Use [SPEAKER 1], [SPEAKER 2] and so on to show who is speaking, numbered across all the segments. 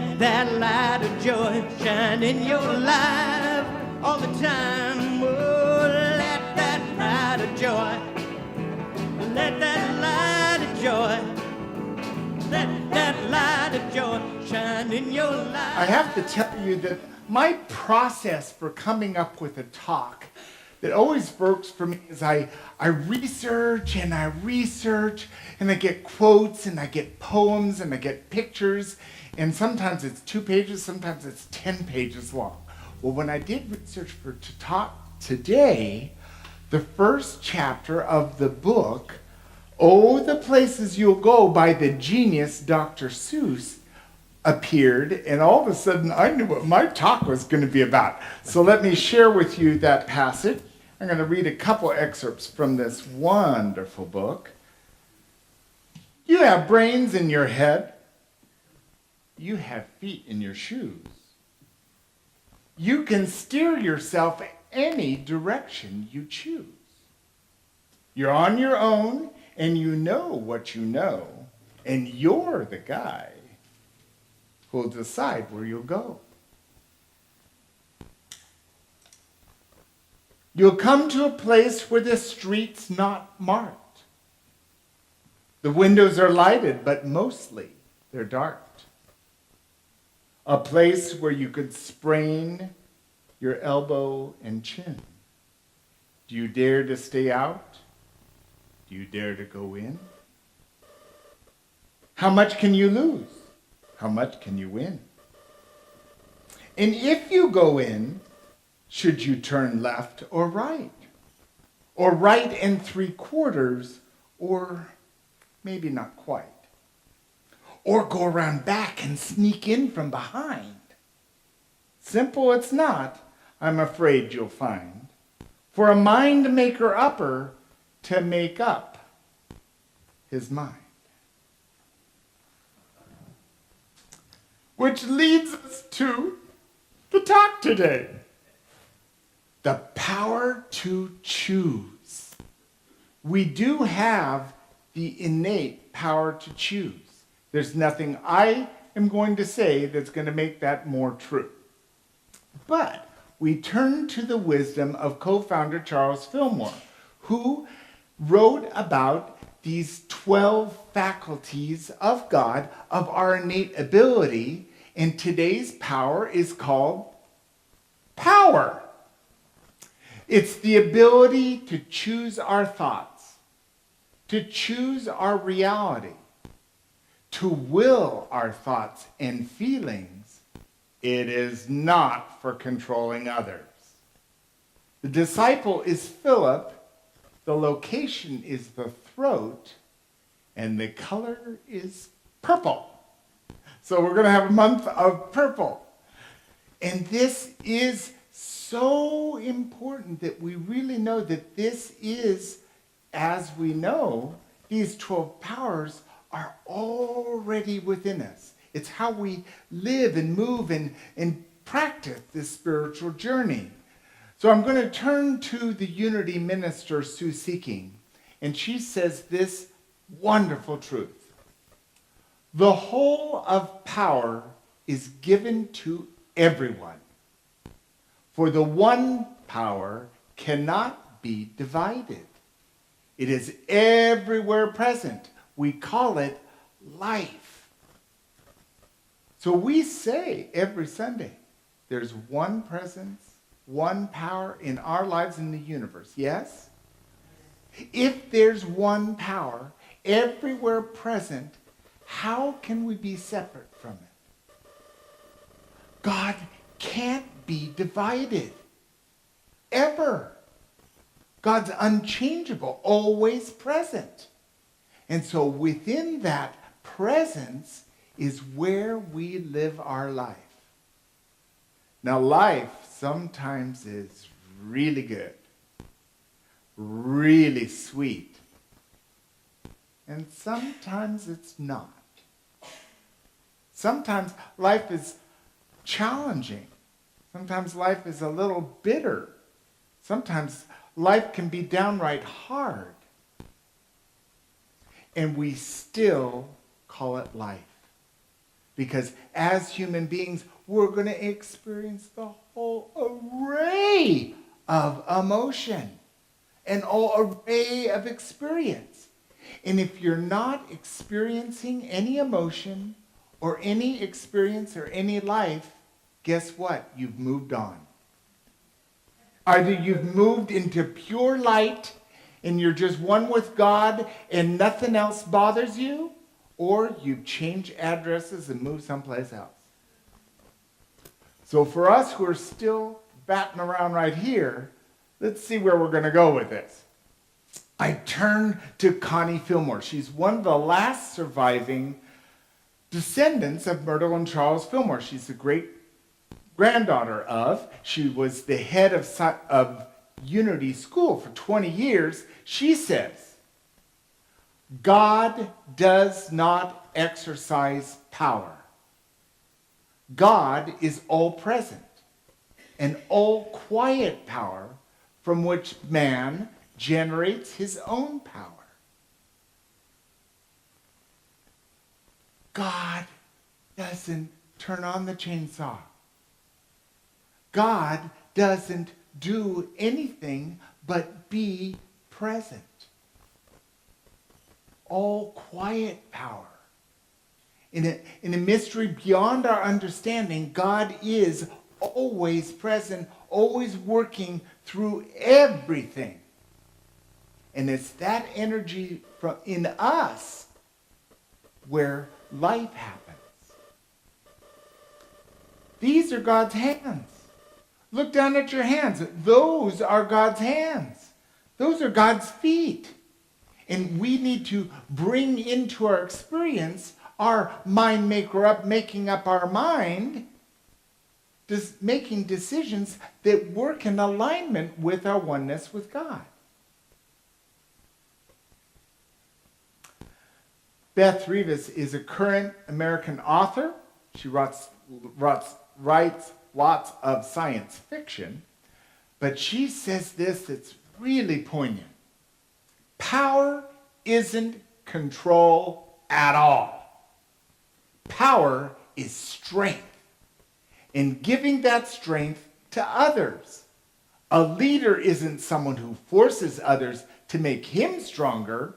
[SPEAKER 1] Let that light of joy shine in your life all the time. Oh, let that light of joy, let that light of joy, let that light of joy shine in your life.
[SPEAKER 2] I have to tell you that my process for coming up with a talk that always works for me is I research and I get quotes and I get poems and I get pictures, and sometimes it's 2 pages, sometimes it's 10 pages long. Well, when I did research to talk today, the first chapter of the book, Oh, the Places You'll Go by the genius Dr. Seuss, appeared, and all of a sudden I knew what my talk was going to be about. So let me share with you that passage. I'm going to read a couple excerpts from this wonderful book. You have brains in your head. You have feet in your shoes. You can steer yourself any direction you choose. You're on your own, and you know what you know, and you're the guy who'll decide where you'll go. You'll come to a place where the street's not marked. The windows are lighted, but mostly they're dark. A place where you could sprain your elbow and chin. Do you dare to stay out? Do you dare to go in? How much can you lose? How much can you win? And if you go in, should you turn left or right? Or right and 3/4, or maybe not quite? Or go around back and sneak in from behind? Simple it's not, I'm afraid you'll find, for a mind maker upper to make up his mind. Which leads us to the talk today. The power to choose. We do have the innate power to choose. There's nothing I am going to say that's going to make that more true. But we turn to the wisdom of co-founder Charles Fillmore, who wrote about these 12 faculties of God, of our innate ability, and today's power is called power. It's the ability to choose our thoughts, to choose our reality, to will our thoughts and feelings. It is not for controlling others. The disciple is Philip, the location is the throat, and the color is purple. So we're going to have a month of purple. And this is so important that we really know that this is, as we know, these 12 powers are already within us. It's how we live and move and practice this spiritual journey. So I'm going to turn to the Unity minister, Sue Seeking, and she says this wonderful truth. The whole of power is given to everyone, for the one power cannot be divided. It is everywhere present. We call it life. So we say every Sunday, there's one presence, one power in our lives in the universe. Yes? If there's one power everywhere present, how can we be separate from it? God can't be divided. Ever. God's unchangeable, always present. And so within that presence is where we live our life. Now life sometimes is really good, really sweet, and sometimes it's not. Sometimes life is challenging. Sometimes life is a little bitter. Sometimes life can be downright hard. And we still call it life. Because as human beings, we're going to experience the whole array of emotion, an whole array of experience. And if you're not experiencing any emotion or any experience or any life, guess what? You've moved on. Either you've moved into pure light and you're just one with God and nothing else bothers you, or you change addresses and move someplace else. So for us who are still batting around right here, let's see where we're going to go with this. I turn to Connie Fillmore. She's one of the last surviving descendants of Myrtle and Charles Fillmore. She's the great-granddaughter of. She was the head of Unity School for 20 years. She says, God does not exercise power. God is all-present, an all-quiet power from which man generates his own power. God doesn't turn on the chainsaw. God doesn't do anything but be present. All quiet power. In a mystery beyond our understanding, God is always present, always working through everything. And it's that energy in us where life happens. These are God's hands. Look down at your hands. Those are God's hands. Those are God's feet. And we need to bring into our experience our mind making up our mind, making decisions that work in alignment with our oneness with God. Beth Rivas is a current American author. She writes lots of science fiction, but she says this that's really poignant. Power isn't control at all. Power is strength, and giving that strength to others. A leader isn't someone who forces others to make him stronger.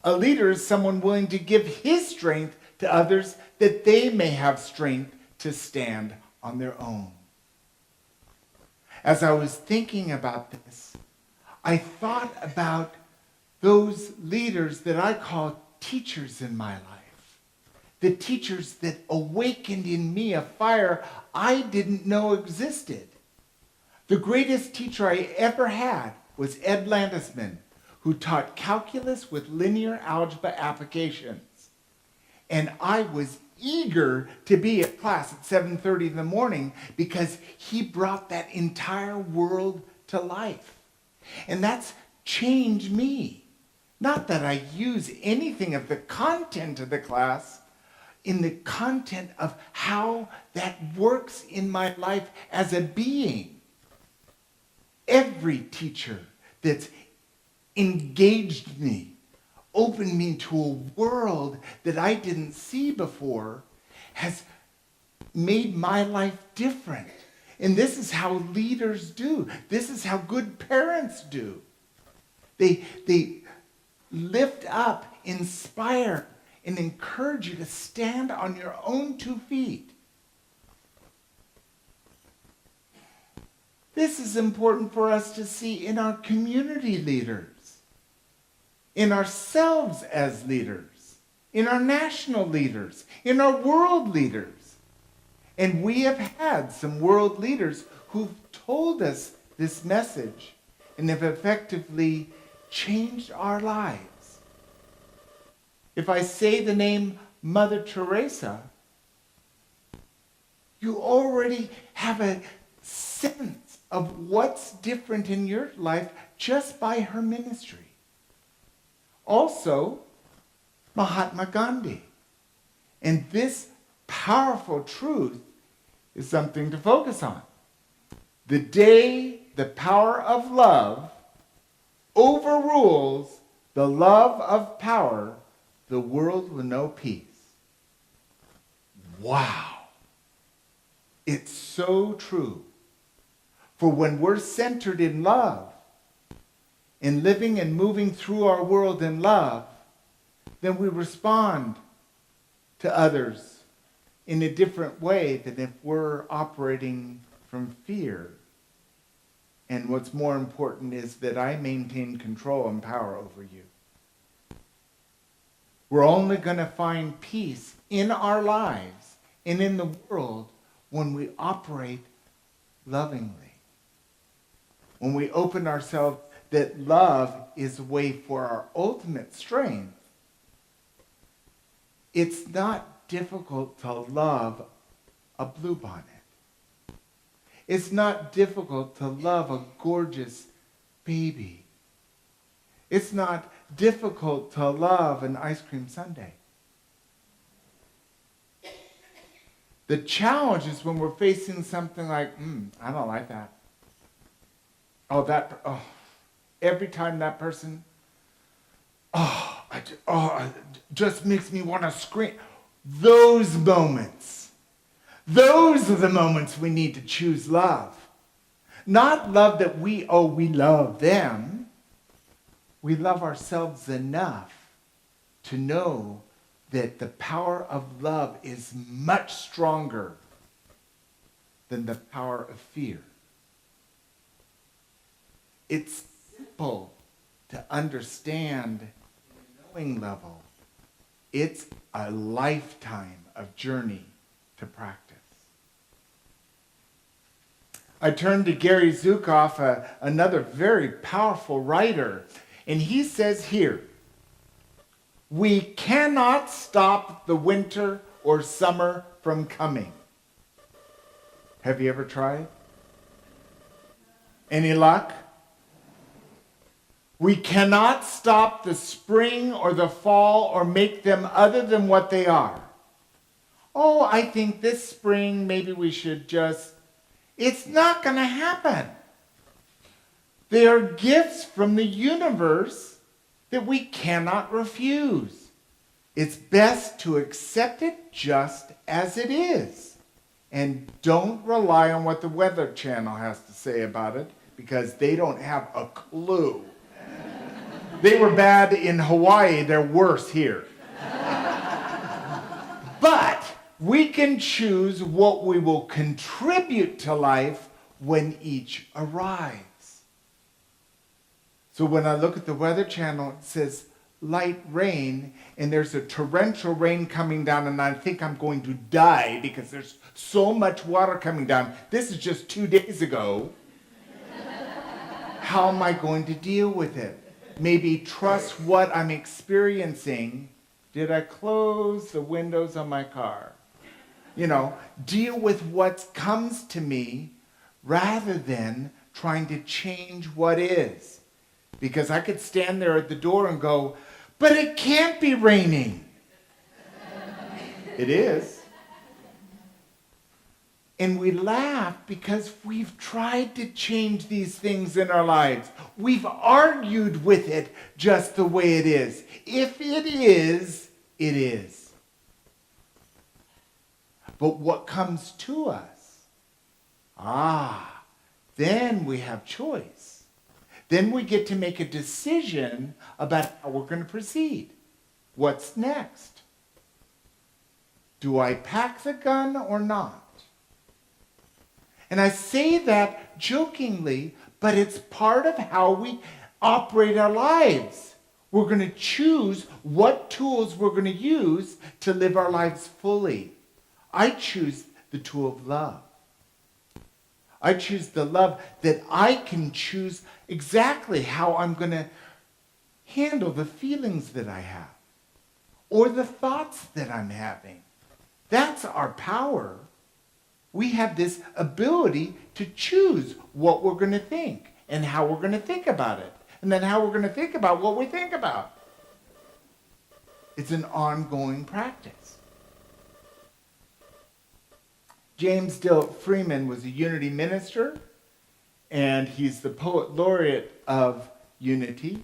[SPEAKER 2] A leader is someone willing to give his strength to others that they may have strength to stand on their own. As I was thinking about this, I thought about those leaders that I call teachers in my life. The teachers that awakened in me a fire I didn't know existed. The greatest teacher I ever had was Ed Landesman, who taught calculus with linear algebra applications. And I was eager to be at class at 7:30 in the morning because he brought that entire world to life. And that's changed me. Not that I use anything of the content of the class in the content of how that works in my life as a being. Every teacher that's engaged me, opened me to a world that I didn't see before, has made my life different. And this is how leaders do. This is how good parents do. They lift up, inspire, and encourage you to stand on your own 2 feet. This is important for us to see in our community leaders, in ourselves as leaders, in our national leaders, in our world leaders. And we have had some world leaders who've told us this message and have effectively changed our lives. If I say the name Mother Teresa, you already have a sense of what's different in your life just by her ministry. Also, Mahatma Gandhi. And this powerful truth is something to focus on. The day the power of love overrules the love of power, the world will know peace. wow. It's so true. For when we're centered in love, in living and moving through our world in love, then we respond to others in a different way than if we're operating from fear. And what's more important is that I maintain control and power over you. We're only going to find peace in our lives and in the world when we operate lovingly. When we open ourselves that love is a way for our ultimate strength. It's not difficult to love a bluebonnet. It's not difficult to love a gorgeous baby. It's not difficult to love an ice cream sundae. The challenge is when we're facing something like, I don't like that. Every time that person, it just makes me want to scream. Those moments, those are the moments we need to choose love. Not love that we love them. We love ourselves enough to know that the power of love is much stronger than the power of fear. It's simple to understand at a knowing level. It's a lifetime of journey to practice. I turned to Gary Zukav, another very powerful writer, and he says here, we cannot stop the winter or summer from coming. Have you ever tried? Any luck? We cannot stop the spring or the fall or make them other than what they are. Oh, I think this spring maybe we should just... It's not going to happen. They are gifts from the universe that we cannot refuse. It's best to accept it just as it is. And don't rely on what the Weather Channel has to say about it, because they don't have a clue. They were bad in Hawaii, they're worse here. But we can choose what we will contribute to life when each arrives. So when I look at the Weather Channel, it says light rain, and there's a torrential rain coming down, and I think I'm going to die because there's so much water coming down. This is just 2 days ago. How am I going to deal with it? Maybe trust what I'm experiencing. Did I close the windows on my car? Deal with what comes to me rather than trying to change what is. Because I could stand there at the door and go, but it can't be raining. It is. And we laugh because we've tried to change these things in our lives. We've argued with it just the way it is. If it is, it is. But what comes to us? Then we have choice. Then we get to make a decision about how we're going to proceed. What's next? Do I pack the gun or not? And I say that jokingly, but it's part of how we operate our lives. We're going to choose what tools we're going to use to live our lives fully. I choose the tool of love. I choose the love that I can choose exactly how I'm going to handle the feelings that I have or the thoughts that I'm having. That's our power. We have this ability to choose what we're going to think and how we're going to think about it, and then how we're going to think about what we think about. It's an ongoing practice. James Dillett Freeman was a Unity minister, and he's the poet laureate of Unity.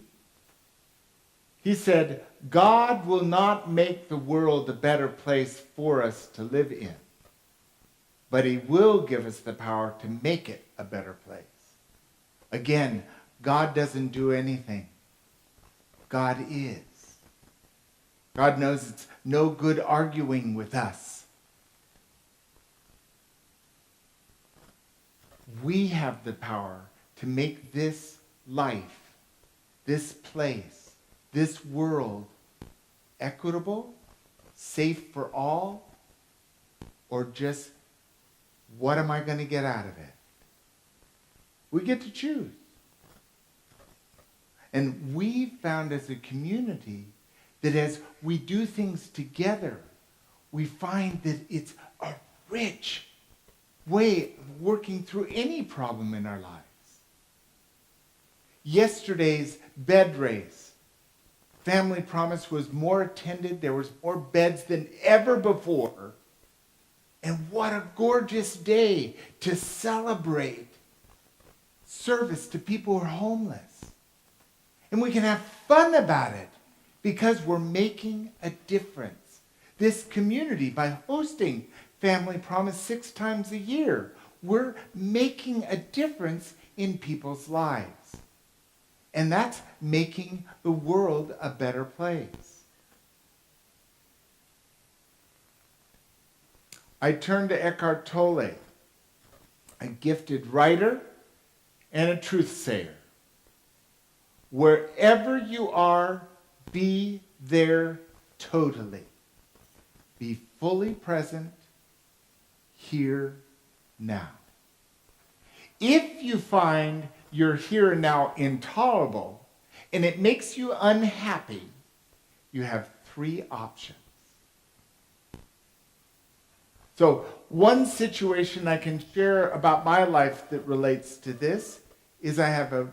[SPEAKER 2] He said, God will not make the world a better place for us to live in, but he will give us the power to make it a better place. Again, God doesn't do anything. God is. God knows it's no good arguing with us. We have the power to make this life, this place, this world equitable, safe for all, or just what am I going to get out of it? We get to choose. And we found as a community that as we do things together, we find that it's a rich way of working through any problem in our lives. Yesterday's bed race, Family Promise was more attended. There was more beds than ever before. And what a gorgeous day to celebrate service to people who are homeless. And we can have fun about it because we're making a difference. This community, by hosting Family Promise 6 times a year, we're making a difference in people's lives. And that's making the world a better place. I turn to Eckhart Tolle, a gifted writer and a truth sayer. Wherever you are, be there totally. Be fully present here now. If you find your here and now intolerable and it makes you unhappy, you have 3 options. So one situation I can share about my life that relates to this is I have a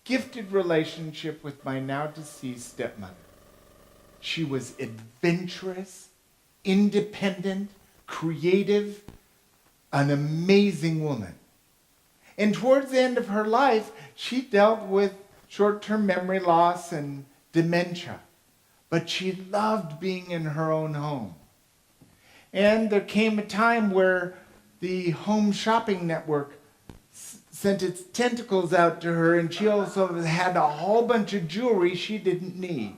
[SPEAKER 2] gifted relationship with my now deceased stepmother. She was adventurous, independent, creative, an amazing woman. And towards the end of her life, she dealt with short-term memory loss and dementia. But she loved being in her own home. And there came a time where the home shopping network sent its tentacles out to her, and she also had a whole bunch of jewelry she didn't need.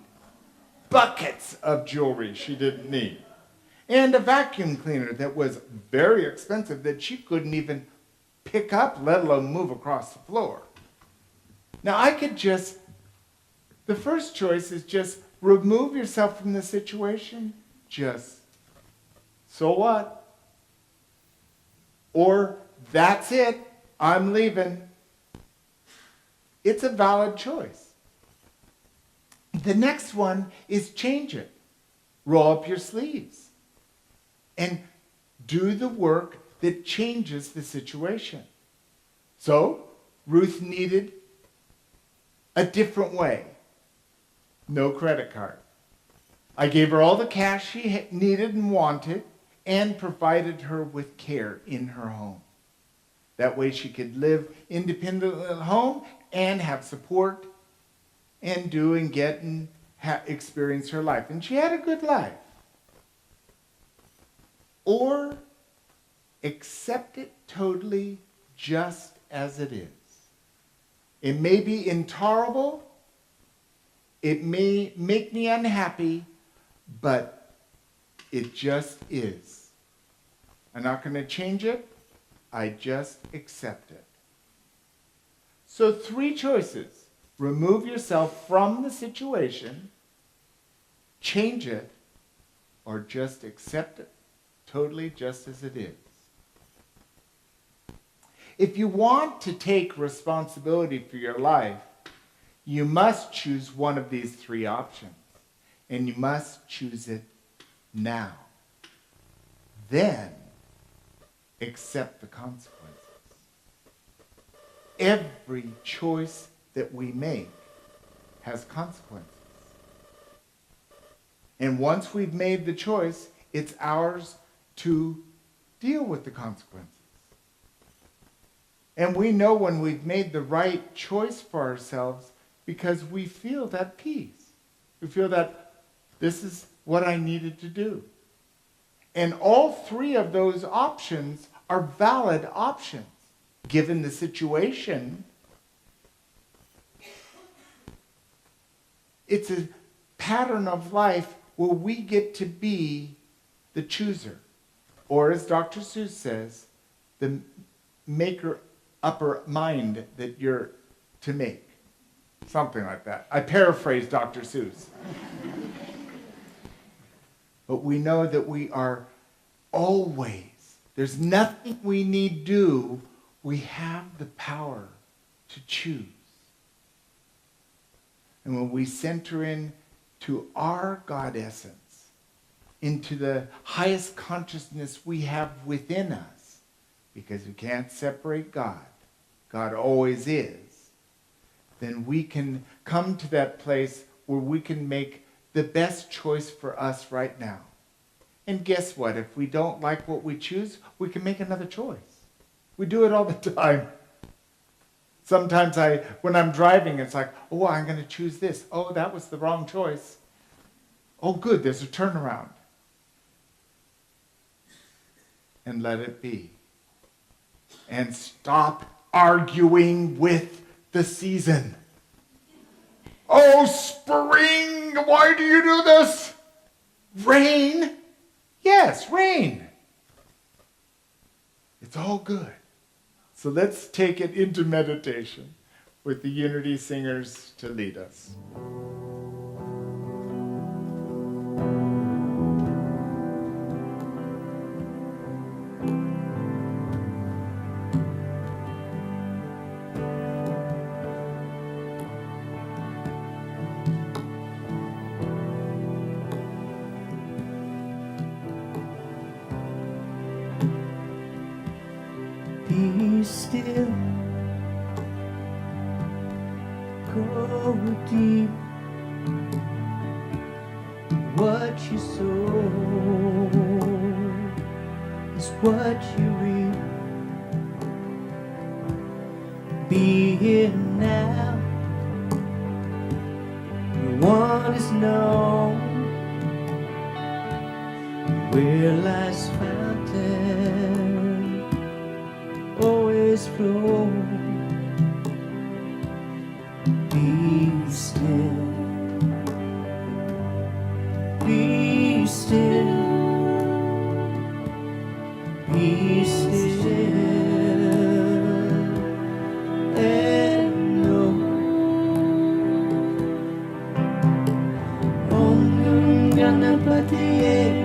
[SPEAKER 2] Buckets of jewelry she didn't need. And a vacuum cleaner that was very expensive that she couldn't even pick up, let alone move across the floor. Now the first choice is just remove yourself from the situation. So what? Or, that's it, I'm leaving. It's a valid choice. The next one is change it. Roll up your sleeves. And do the work that changes the situation. So, Ruth needed a different way. No credit card. I gave her all the cash she needed and wanted and provided her with care in her home. That way she could live independently at home and have support and do and get and experience her life. And she had a good life. Or accept it totally just as it is. It may be intolerable. It may make me unhappy, but it just is. I'm not going to change it. I just accept it. So 3 choices. Remove yourself from the situation, change it, or just accept it totally just as it is. If you want to take responsibility for your life, you must choose one of these 3 options. And you must choose it now. Then, accept the consequences. Every choice that we make has consequences. And once we've made the choice, it's ours to deal with the consequences. And we know when we've made the right choice for ourselves because we feel that peace. We feel that this is what I needed to do. And all three of those options are valid options. Given the situation, it's a pattern of life where we get to be the chooser. Or as Dr. Seuss says, the maker upper mind that you're to make. Something like that. I paraphrase Dr. Seuss. But we know that we are always, there's nothing we need do. We have the power to choose. And when we center in to our God essence, into the highest consciousness we have within us, because we can't separate God, God always is, then we can come to that place where we can make the best choice for us right now. And guess what? If we don't like what we choose, we can make another choice. We do it all the time. Sometimes when I'm driving, it's like, oh, I'm going to choose this. Oh, that was the wrong choice. Oh, good, there's a turnaround. And let it be. And stop arguing with the season. Oh, spring, why do you do this? Rain? Yes, rain. It's all good. So let's take it into meditation with the Unity Singers to lead us.
[SPEAKER 1] Be still, go deep. What you sow is what you reap. Be here now. The one is known. Where life's fountain always flow. Be still, be still, be still, and know. Om Ganapati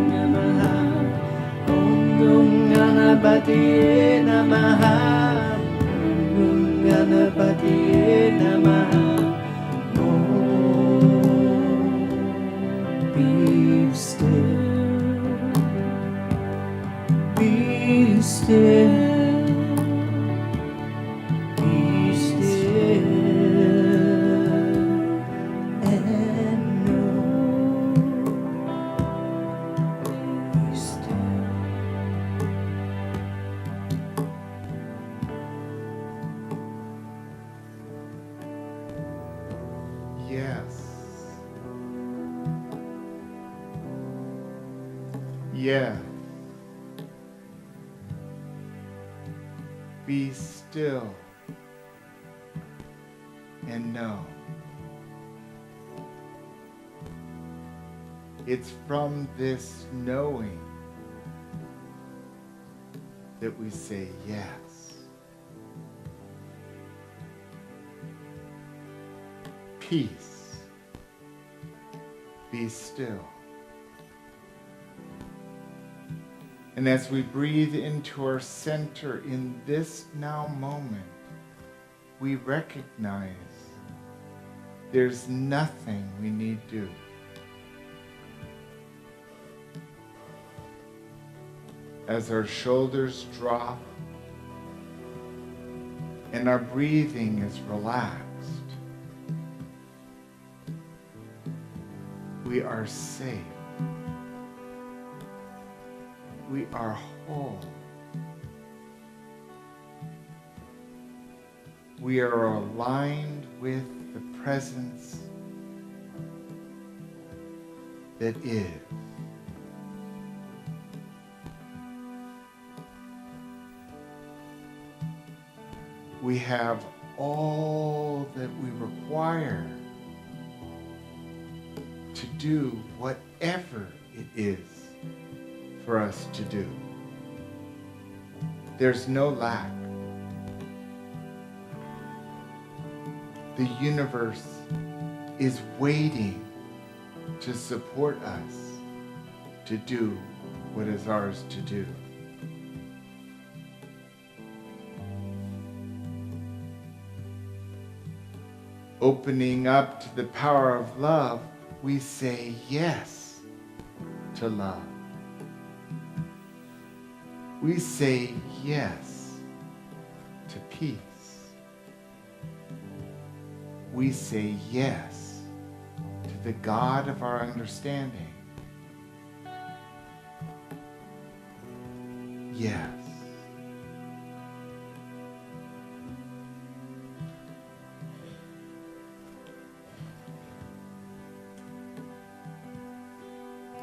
[SPEAKER 1] Namaha, Om Ganapati Namaha, Om Ganapati Namaha. Be still, be still, be still, and know. Be still.
[SPEAKER 2] Yes. Yeah. Be still and know. It's from this knowing that we say yes. Peace. Be still. And as we breathe into our center in this now moment, we recognize there's nothing we need do. As our shoulders drop and our breathing is relaxed, we are safe. We are whole. We are aligned with the presence that is. We have all that we require to do whatever it is for us to do. There's no lack. The universe is waiting to support us to do what is ours to do. Opening up to the power of love, we say yes to love. We say yes to peace. We say yes to the God of our understanding. Yes.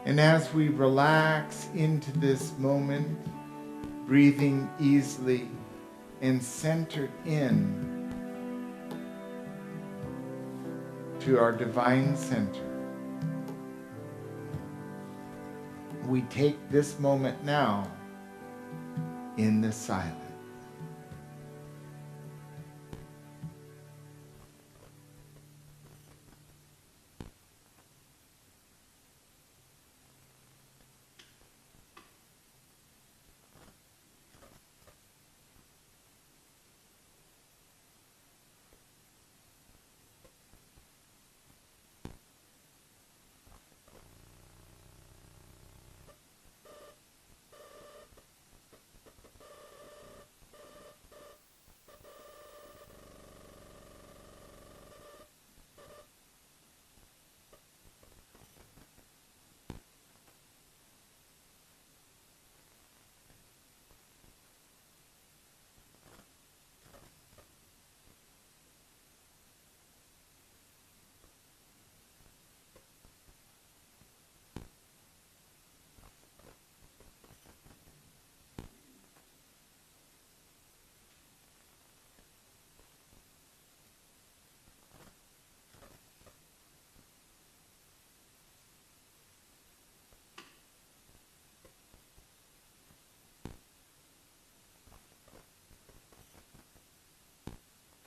[SPEAKER 2] And as we relax into this moment, breathing easily and centered in to our divine center, we take this moment now in the silence.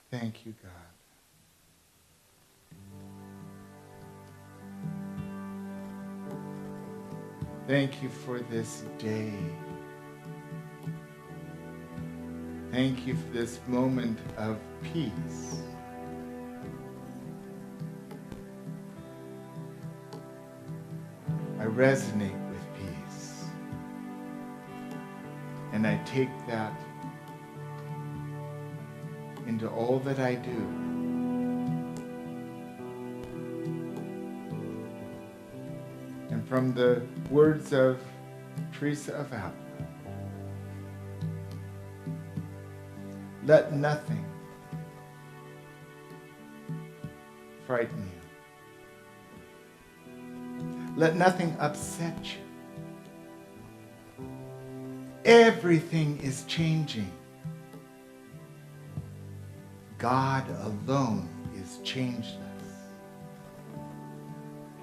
[SPEAKER 2] Thank you, God. Thank you for this day. Thank you for this moment of peace. I resonate with peace. And I take that into all that I do. And from the words of Teresa of Avila, let nothing frighten you. Let nothing upset you. Everything is changing. God alone is changeless.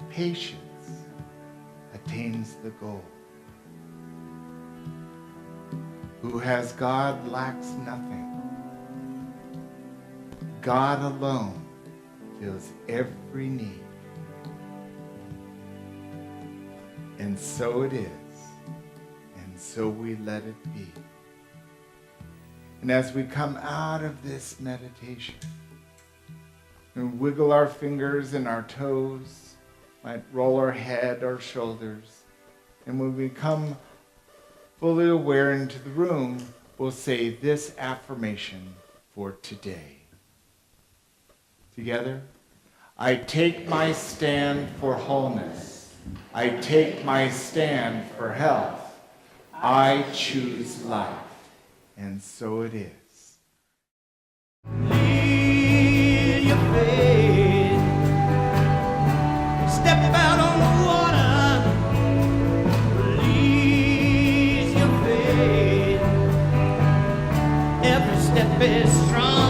[SPEAKER 2] Patience attains the goal. Who has God lacks nothing. God alone fills every need. And so it is, and so we let it be. And as we come out of this meditation, and wiggle our fingers and our toes, might roll our head, our shoulders, and when we come fully aware into the room, we'll say this affirmation for today. Together, I take my stand for wholeness. I take my stand for health. I choose life. And so it is.
[SPEAKER 1] Lead your faith. Step out on the water. be strong.